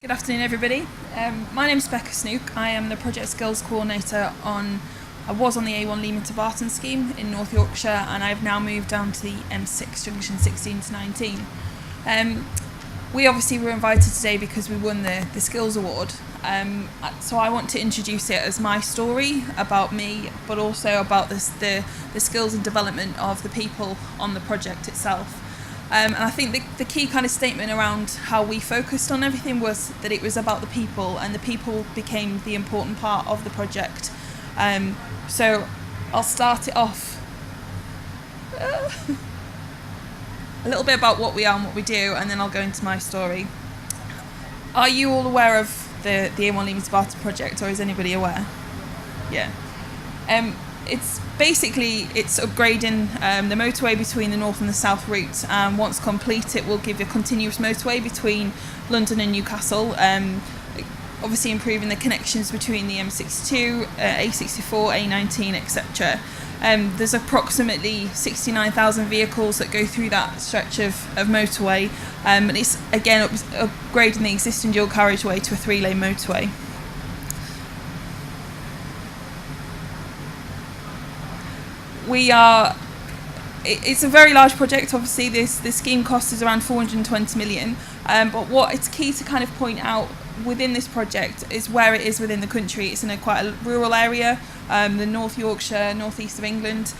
Good afternoon, everybody. My name is Becca Snook. I am the Project Skills Coordinator I was on the A1 Leeming to Barton scheme in North Yorkshire, and I've now moved down to the M6 junction 16 to 19. We obviously were invited today because we won the Skills Award. So I want to introduce it as my story about me, but also about the skills and development of the people on the project itself. And I think the key kind of statement around how we focused on everything was that it was about the people, and the people became the important part of the project. So I'll start it off a little bit about what we are and what we do, and then I'll go into my story. Are you all aware of the A1 Leeming to Barton project, or is anybody aware? Yeah. It's upgrading the motorway between the north and the south route. Once complete, it will give a continuous motorway between London and Newcastle, obviously improving the connections between the M62, A64, A19, etc. There's approximately 69,000 vehicles that go through that stretch of motorway, and it's again upgrading the existing dual carriageway to a 3-lane motorway. It's a very large project. Obviously this scheme cost is around 420 million, but what it's key to kind of point out within this project is where it is within the country. It's in quite a rural area, the North Yorkshire, northeast of England.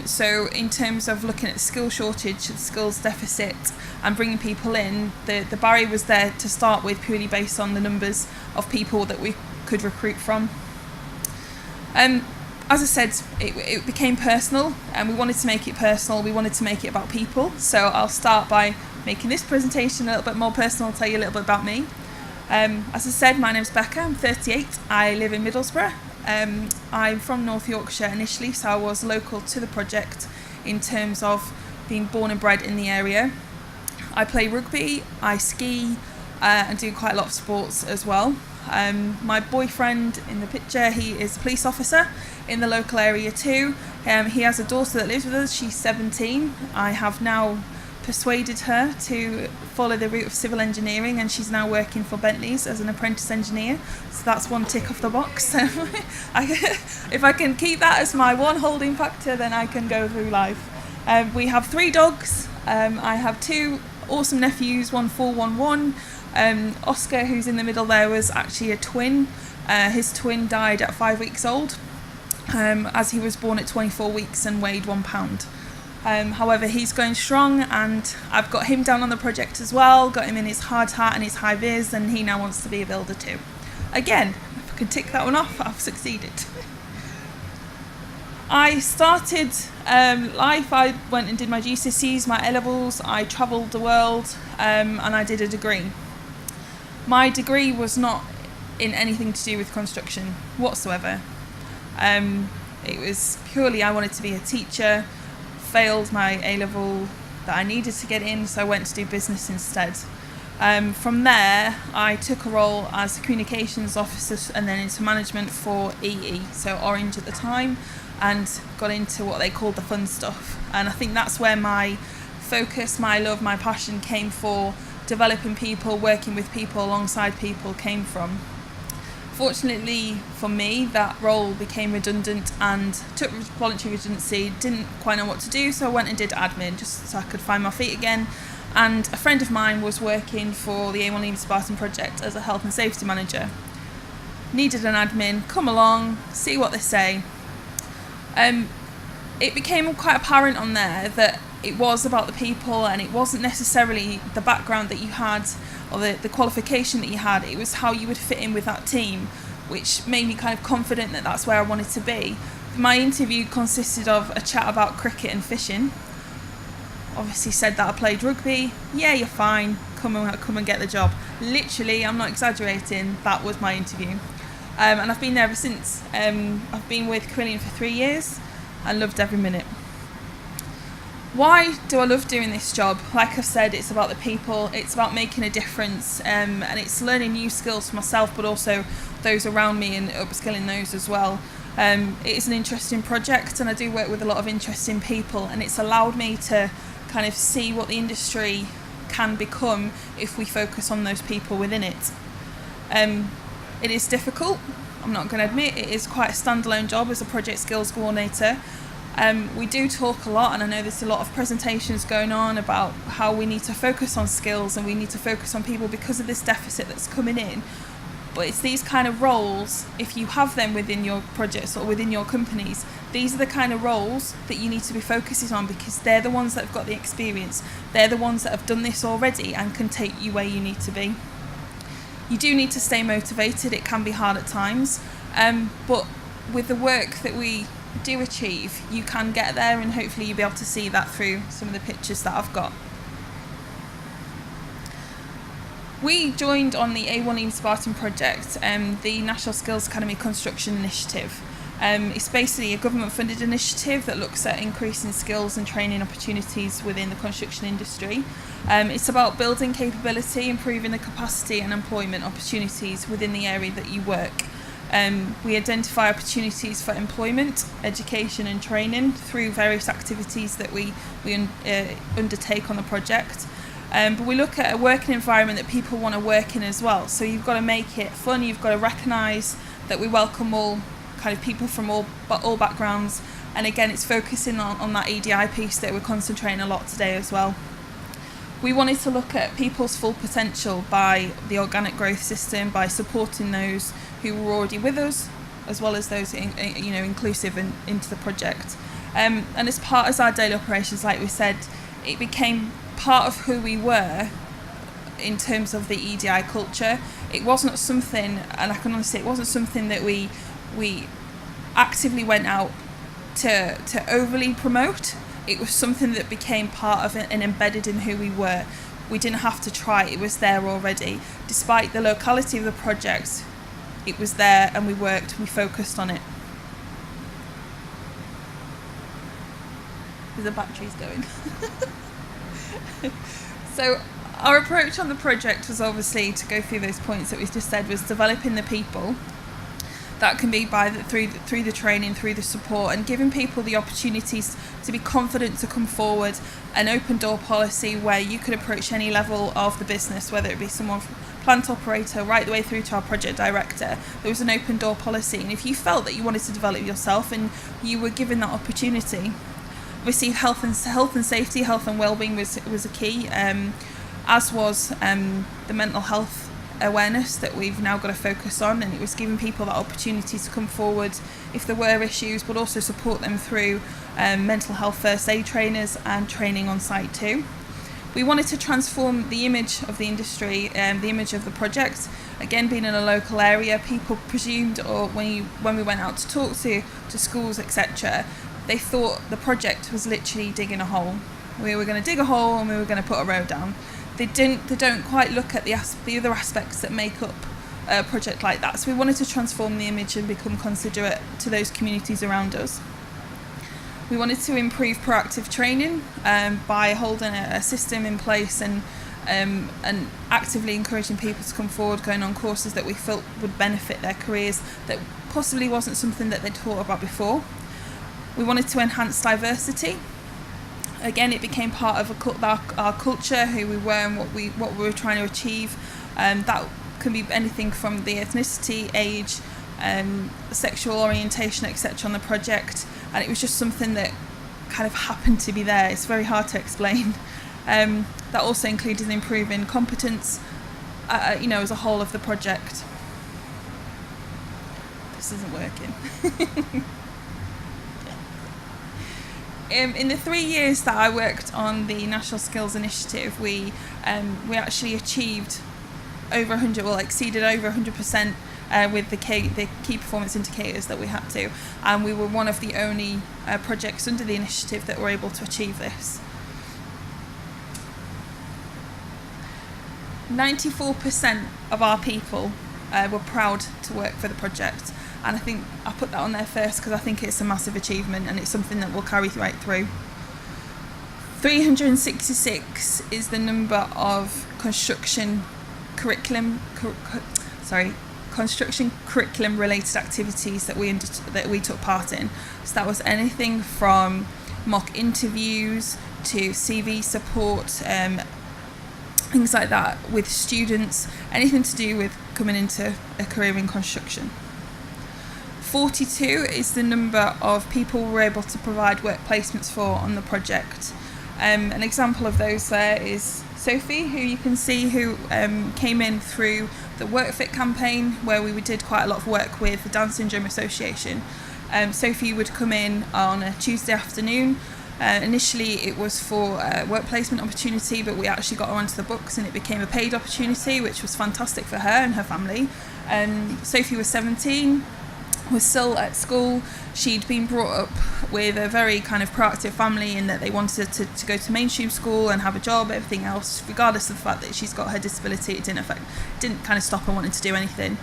So in terms of looking at the skill shortage, the skills deficit, and bringing people in, the barrier was there to start with purely based on the numbers of people that we could recruit from. As I said, it became personal, and we wanted to make it personal. We wanted to make it about people. So I'll start by making this presentation a little bit more personal. I'll tell you a little bit about me. As I said, my name's Becca. I'm 38. I live in Middlesbrough. I'm from North Yorkshire initially, so I was local to the project in terms of being born and bred in the area. I play rugby, I ski, and do quite a lot of sports as well. My boyfriend in the picture, he is a police officer in the local area too. He has a daughter that lives with us. She's 17. I have now persuaded her to follow the route of civil engineering, and she's now working for Bentley's as an apprentice engineer. So that's one tick off the box. If I can keep that as my one holding factor, then I can go through life. We have 3 dogs. I have 2 awesome nephews, 1 4, 1 1. Oscar, who's in the middle there, was actually a twin. His twin died at 5 weeks old, as he was born at 24 weeks and weighed 1 pound. However, he's going strong, and I've got him down on the project as well, got him in his hard hat and his high vis, and he now wants to be a builder too. Again, if I can tick that one off, I've succeeded. I started life, I went and did my GCSEs, my A-levels, I travelled the world, and I did a degree. My degree was not in anything to do with construction whatsoever. It was purely I wanted to be a teacher, failed my A-level that I needed to get in, so I went to do business instead. From there, I took a role as a communications officer and then into management for EE, so Orange at the time, and got into what they called the fun stuff. And I think that's where my focus, my love, my passion came for developing people, working with people, alongside people came from. Fortunately for me, that role became redundant and took voluntary redundancy, didn't quite know what to do, so I went and did admin just so I could find my feet again. And a friend of mine was working for the A1 Leeming to Barton project as a health and safety manager. Needed an admin, come along, see what they say. It became quite apparent on there that it was about the people, and it wasn't necessarily the background that you had or the qualification that you had. It was how you would fit in with that team, which made me kind of confident that that's where I wanted to be. My interview consisted of a chat about cricket and fishing. Obviously said that I played rugby. Yeah, you're fine, come and get the job. Literally, I'm not exaggerating, that was my interview. And I've been there ever since. I've been with Quillian for 3 years. I loved every minute. Why do I love doing this job? Like I've said, it's about the people, it's about making a difference, and it's learning new skills for myself, but also those around me, and upskilling those as well. It is an interesting project, and I do work with a lot of interesting people, and it's allowed me to kind of see what the industry can become if we focus on those people within it. It is difficult, I'm not going to admit. It is quite a standalone job as a project skills coordinator. We do talk a lot, and I know there's a lot of presentations going on about how we need to focus on skills and we need to focus on people because of this deficit that's coming in. But it's these kind of roles, if you have them within your projects or within your companies, these are the kind of roles that you need to be focusing on, because they're the ones that have got the experience. They're the ones that have done this already and can take you where you need to be. You do need to stay motivated. It can be hard at times, but with the work that we do achieve, you can get there, and hopefully you'll be able to see that through some of the pictures that I've got. We joined on the A1M Barton project, the National Skills Academy Construction Initiative. It's basically a government-funded initiative that looks at increasing skills and training opportunities within the construction industry. It's about building capability, improving the capacity and employment opportunities within the area that you work. We identify opportunities for employment, education and training through various activities that we undertake on the project. But we look at a working environment that people want to work in as well. So you've got to make it fun, you've got to recognise that we welcome all kind of people from all backgrounds. And again, it's focusing on that EDI piece that we're concentrating a lot today as well. We wanted to look at people's full potential by the organic growth system, by supporting those who were already with us, as well as those inclusive into the project. And as part of our daily operations, like we said, it became part of who we were in terms of the EDI culture. It wasn't something, and I can honestly say, it wasn't something that we actively went out to overly promote. It was something that became part of it and embedded in who we were. We didn't have to try, it was there already. Despite the locality of the project, it was there, and we focused on it. The battery's going. So our approach on the project was obviously to go through those points that we just said, was developing the people. That can be through the training, through the support, and giving people the opportunities to be confident to come forward. An open door policy where you could approach any level of the business, whether it be someone from plant operator right the way through to our project director. There was an open door policy, and if you felt that you wanted to develop yourself and you were given that opportunity, obviously health and safety, health and wellbeing was a key, as was the mental health awareness that we've now got to focus on, and it was giving people that opportunity to come forward if there were issues, but also support them through mental health first aid trainers and training on site too. We wanted to transform the image of the industry, the image of the project. Again, being in a local area, people presumed, or when we went out to talk to schools, etc., they thought the project was literally digging a hole. We were going to dig a hole and we were going to put a road down. They don't quite look at the other aspects that make up a project like that. So we wanted to transform the image and become considerate to those communities around us. We wanted to improve proactive training by holding a system in place and actively encouraging people to come forward, going on courses that we felt would benefit their careers that possibly wasn't something that they'd thought about before. We wanted to enhance diversity. Again, it became part of our culture, who we were and what we were trying to achieve. That can be anything from the ethnicity, age, sexual orientation, etc. on the project, and it was just something that kind of happened to be there. It's very hard to explain. That also included improving competence, as a whole of the project. This isn't working. In the 3 years that I worked on the National Skills Initiative, we actually achieved exceeded over 100% with the key performance indicators that we had to, and we were one of the only projects under the initiative that were able to achieve this. 94% of our people were proud to work for the project. And I think I put that on there first because I think it's a massive achievement and it's something that we'll carry right through. 366 is the number of construction curriculum related activities that we took part in. So that was anything from mock interviews to CV support, things like that with students, anything to do with coming into a career in construction. 42 is the number of people we're able to provide work placements for on the project. An example of those there is Sophie, who you can see, who came in through the WorkFit campaign, where we did quite a lot of work with the Down Syndrome Association. Sophie would come in on a Tuesday afternoon. Initially it was for a work placement opportunity, but we actually got her onto the books and it became a paid opportunity, which was fantastic for her and her family. Sophie was 17, was still at school. She'd been brought up with a very kind of proactive family in that they wanted to go to mainstream school and have a job, everything else, regardless of the fact that she's got her disability. It didn't kind of stop her wanting to do anything.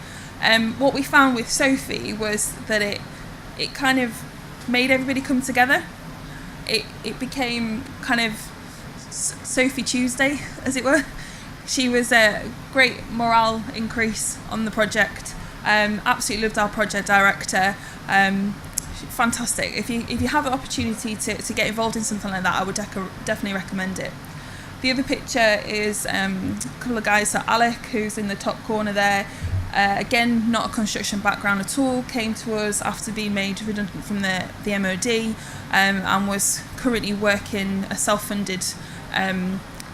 What we found with Sophie was that it kind of made everybody come together. It became kind of Sophie Tuesday, as it were. She was a great morale increase on the project. Absolutely loved our project director. Fantastic. If you have the opportunity to get involved in something like that, I would definitely recommend it. The other picture is a couple of guys. So Alec, who's in the top corner there, again, not a construction background at all, came to us after being made redundant from the MOD, and was currently working a self-funded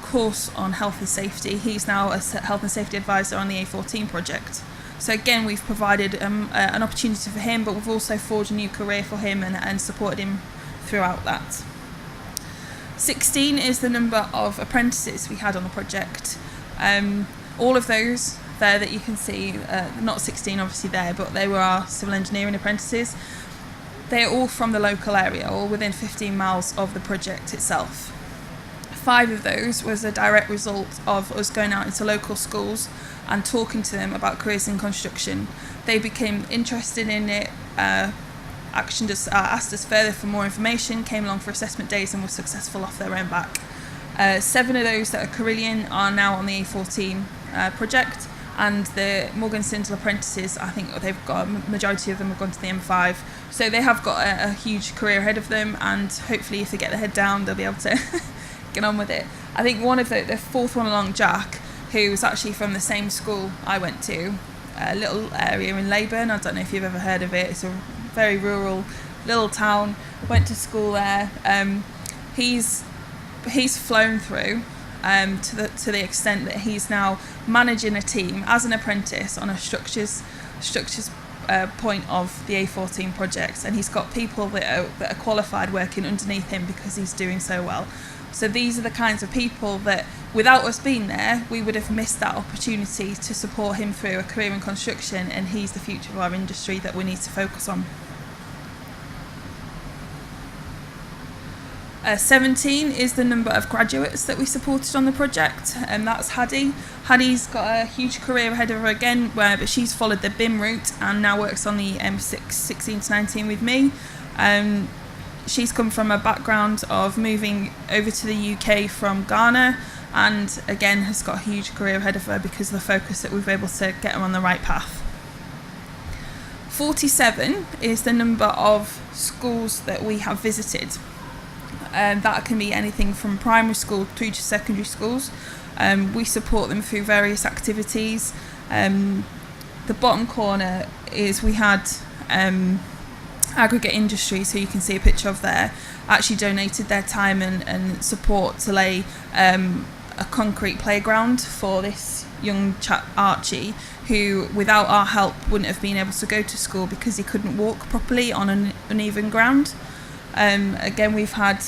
course on health and safety. He's now a health and safety advisor on the A14 project. So again, we've provided an opportunity for him, but we've also forged a new career for him and supported him throughout that. 16 is the number of apprentices we had on the project. All of those there that you can see, not 16 obviously there, but they were our civil engineering apprentices. They are all from the local area, all within 15 miles of the project itself. 5 of those was a direct result of us going out into local schools and talking to them about careers in construction. They became interested in it, asked us further for more information, came along for assessment days and were successful off their own back. 7 of those that are Carillion are now on the A14 project, and the Morgan Sindel apprentices, I think they've got a majority of them have gone to the M5, so they have got a huge career ahead of them, and hopefully if they get their head down they'll be able to get on with it. I think one of the 4th one along, Jack, who was actually from the same school I went to, a little area in Leyburn. I don't know if you've ever heard of it. It's a very rural little town. Went to school there. He's flown through to the extent that he's now managing a team as an apprentice on a structures point of the A14 project, and he's got people that are qualified working underneath him because he's doing so well. So these are the kinds of people that, without us being there, we would have missed that opportunity to support him through a career in construction, and he's the future of our industry that we need to focus on. 17 is the number of graduates that we supported on the project, and that's Haddie. Haddie's got a huge career ahead of her again, but she's followed the BIM route and now works on the M6 16 to 19 with me. She's come from a background of moving over to the UK from Ghana, and again has got a huge career ahead of her because of the focus that we've been able to get her on the right path. 47 is the number of schools that we have visited. That can be anything from primary school through to secondary schools. We support them through various activities. The bottom corner is we had Aggregate Industries, who you can see a picture of there, actually donated their time and support to lay a concrete playground for this young chap Archie, who without our help wouldn't have been able to go to school because he couldn't walk properly on an uneven ground. Again, we've had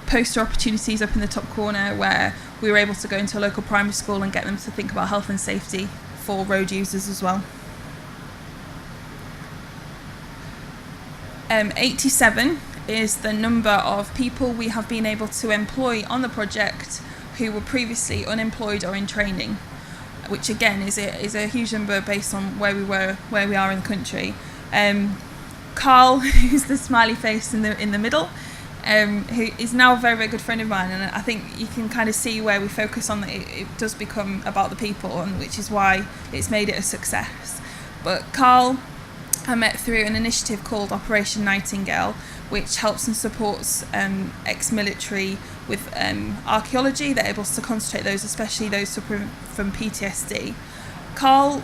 poster opportunities up in the top corner where we were able to go into a local primary school and get them to think about health and safety for road users as well. 87 is the number of people we have been able to employ on the project who were previously unemployed or in training, which again is a huge number based on where we are in the country. Carl, who's the smiley face in the middle, who is now a very, very good friend of mine, and I think you can kind of see where we focus on that it does become about the people, and which is why it's made it a success. But Carl I met through an initiative called Operation Nightingale, which helps and supports ex-military with archaeology. They're able to concentrate those, especially those from PTSD. Carl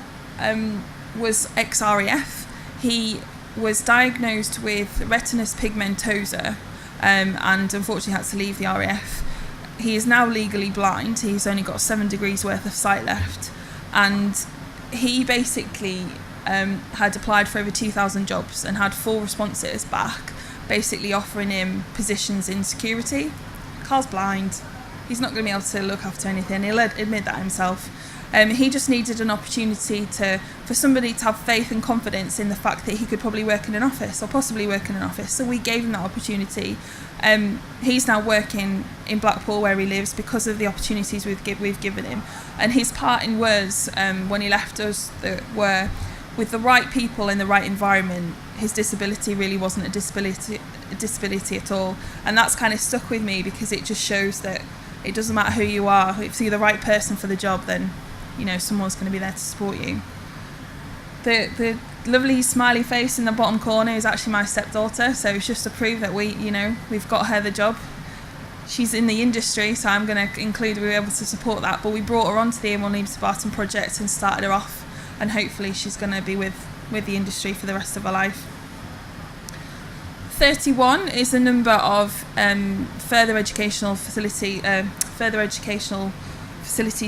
was ex-RAF. He was diagnosed with retinitis pigmentosa and unfortunately had to leave the RAF. He is now legally blind. He's only got 7 degrees worth of sight left, and he basically had applied for over 2,000 jobs and had 4 responses back, basically offering him positions in security. Carl's blind. He's not going to be able to look after anything. He'll admit that himself. He just needed an opportunity for somebody to have faith and confidence in the fact that he could probably work in an office or possibly work in an office. So we gave him that opportunity. He's now working in Blackpool where he lives because of the opportunities we've given him. And his parting words when he left us were, with the right people in the right environment, his disability really wasn't a disability at all. And that's kind of stuck with me because it just shows that it doesn't matter who you are. If you're the right person for the job, then someone's going to be there to support you. The lovely smiley face in the bottom corner is actually my stepdaughter, so it's just to prove that we've got her the job. She's in the industry, so I'm going to include we were able to support that, but we brought her onto the A1M Leeming Barton project and started her off, and hopefully she's going to be with the industry for the rest of her life. 31 is the number of further educational facilities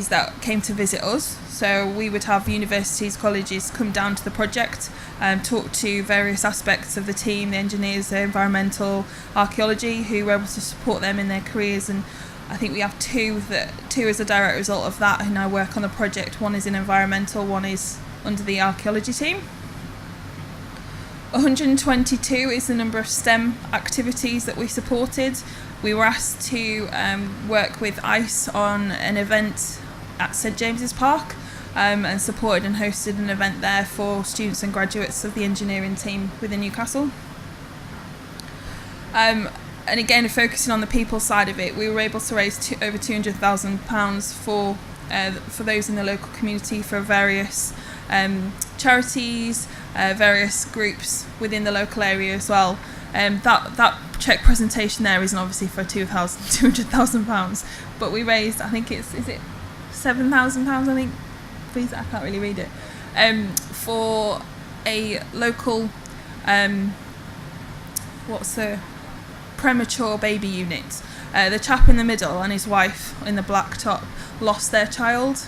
that came to visit us. So we would have universities, colleges come down to the project and talk to various aspects of the team, the engineers, the environmental, archaeology, who were able to support them in their careers. And I think we have two as a direct result of that who now work on the project. One is in environmental, one is under the archaeology team. 122 is the number of STEM activities that we supported. We were asked to work with ICE on an event at St James's Park and supported and hosted an event there for students and graduates of the engineering team within Newcastle. And again, focusing on the people side of it, we were able to raise over £200,000 for those in the local community for various charities, various groups within the local area as well. That cheque presentation there isn't obviously for £200,000, but we raised, I think is it £7,000, I think, please, I can't really read it, for a local premature baby unit. The chap in the middle and his wife in the black top lost their child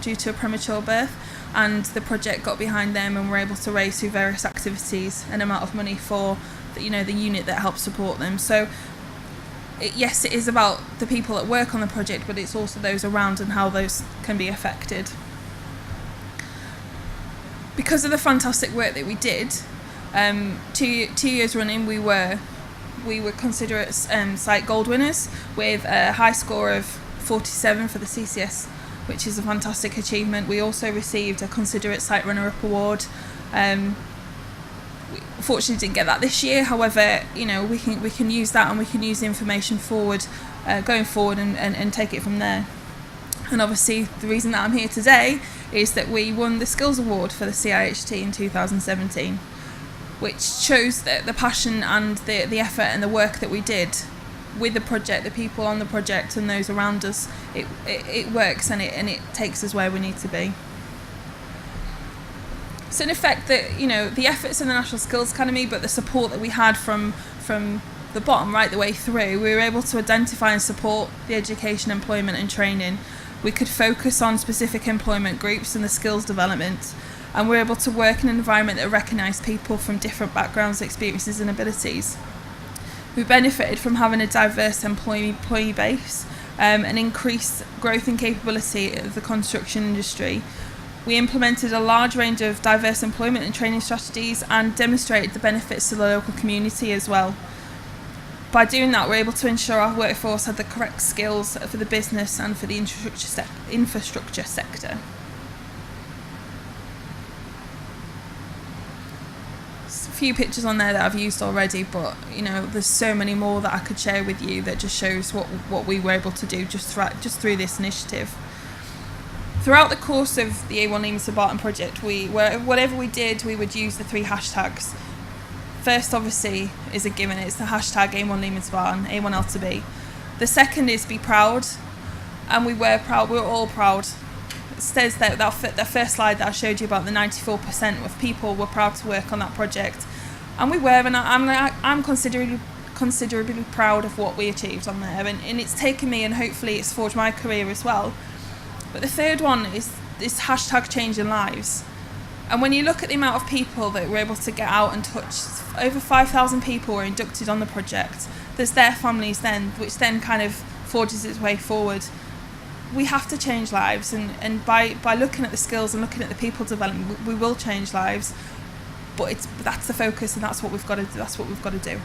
due to a premature birth, and the project got behind them and were able to raise through various activities an amount of money for the unit that helps support them. So yes, it is about the people that work on the project, but it's also those around and how those can be affected. Because of the fantastic work that we did, 2 years running, we were considered site gold winners with a high score of 47 for the CCS, which is a fantastic achievement. We also received a Considerate Site Runner-Up Award. We fortunately didn't get that this year. However, we can use that, and we can use the information going forward and take it from there. And obviously, the reason that I'm here today is that we won the Skills Award for the CIHT in 2017, which shows that the passion and the effort and the work that we did with the project, the people on the project and those around us, it works and it takes us where we need to be. So in effect, the efforts in the National Skills Academy, but the support that we had from the bottom right the way through, we were able to identify and support the education, employment and training. We could focus on specific employment groups and the skills development, and we're able to work in an environment that recognised people from different backgrounds, experiences and abilities. We benefited from having a diverse employee base and increased growth and capability of the construction industry. We implemented a large range of diverse employment and training strategies and demonstrated the benefits to the local community as well. By doing that, we're able to ensure our workforce had the correct skills for the business and for the infrastructure sector. There's a few pictures on there that I've used already, but there's so many more that I could share with you that just shows what we were able to do just through this initiative. Throughout the course of the A1 Leeming Barton project, whatever we did, we would use the 3 hashtags. first obviously is a given. It's the hashtag A1 Leeming to Barton, A1L2B. The second is be proud, and we were proud. We were all proud. It says that first slide that I showed you about the 94% of people were proud to work on that project, and we were. And I'm considerably proud of what we achieved on there, and it's taken me, and hopefully it's forged my career as well. But the third one is this hashtag changing lives. And when you look at the amount of people that were able to get out and touch, over 5,000 people were inducted on the project. There's their families then, which then kind of forges its way forward. We have to change lives, and by looking at the skills and looking at the people development, we will change lives. But that's the focus, and that's what we've got to do.